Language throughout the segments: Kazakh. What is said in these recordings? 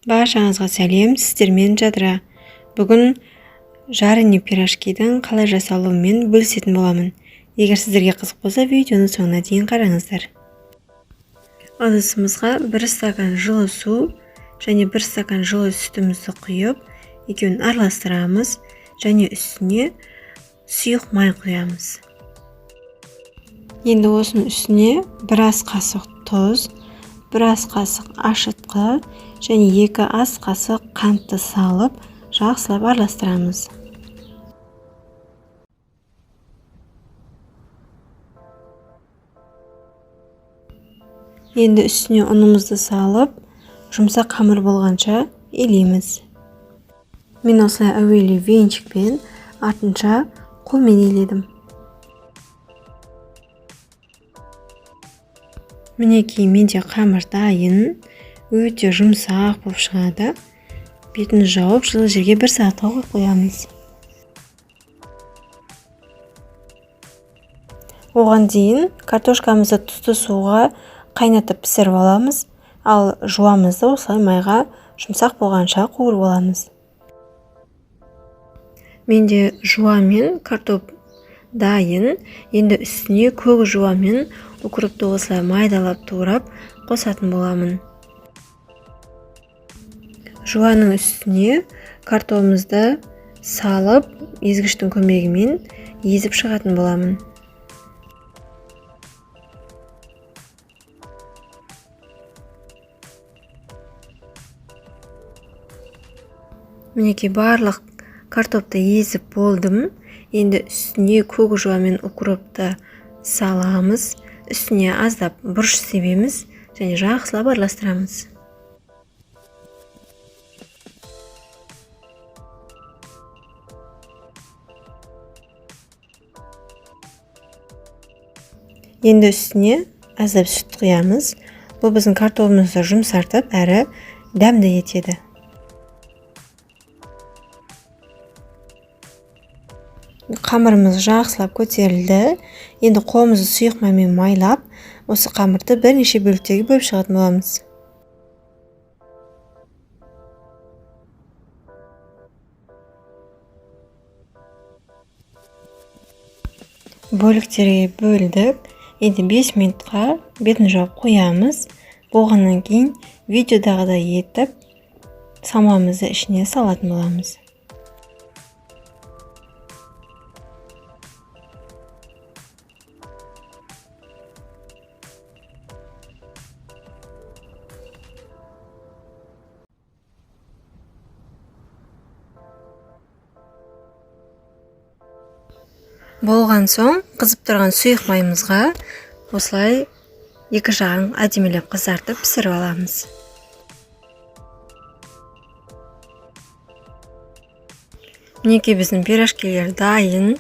Баршаңызға сәлем, сіздермен жадыра. Бүгін жареный пирожкидің қалай жасалуымен бөлісетін боламын. Егер сіздерге қызық болса, видеоны соңына дейін қараңыздар. Ыдысымызға 1 стакан жылы су және 1 стакан жылы сүтімізді құйып, екеуін араластырамыз және үстіне сұйық май құямыз. Енді осының үстіне 1 ас қасық тұз, 1 ас қасық ашытқы және 2 ас қасық қантты салып, жақсылап араластырамыз. Енді үстіне ұнымызды салып, жұмсақ қамыр болғанша илейміз. Мен осылай әуелі венчикпен, артынша қолмен иледім. Мінекей, менде қамыр дайын, өте жұмсақ болып шығады. Бетін жауып, жылы жерге 1 сағатқа қойып қоямыз. Оған дейін картошкамызды тұзды суға қайнатып пісіріп аламыз, ал жуамызды осылай майға жұмсақ болғанша қуырып аламыз. Менде жуа мен картоп дайын, енді үстіне көк жуа мен укропты осылай майдалап турап қосатын боламын. Жуаның үстіне картопымызды салып, езгіштің көмегімен езіп шығатын боламын. Мінекей, барлық картопты езіп болдым. Енді үстіне көк жуа мен укропты саламыз. Үстіне аздап бұрыш себеміз және жақсылап араластырамыз. Енді үстіне аздап сүт құямыз. Бұл біздің картопымызды жұмсартып, әрі дәмді етеді. Қамырымыз жақсылап көтерілді. Енді қолымызды сұйық маймен майлап, осы қамырды бірнеше бөліктерге бөліп шығатын боламыз. Бөліктерге бөлдік. Енді 5 минутқа бетін жауып қоямыз. Болғаннан кейін видеодағыдай етіп, самамызды ішіне салатын боламыз. Болған соң, қызып тұрған сұйық майымызға осылай екі жағын әдемілеп қызартып пісіріп аламыз. Мінекей, біздің пирожкилер дайын,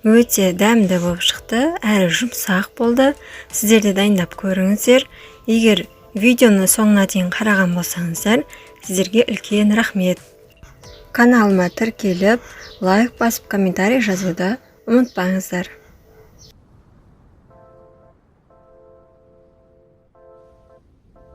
өте дәмді болып шықты, әрі жұмсақ болды. Сіздер де дайындап көріңіздер. Егер видеоны соңына дейін қараған болсаңыздар, сіздерге үлкен рахмет. Каналыма тіркеліп, лайк басып, комментарий жазуды ұмытпаңыздар.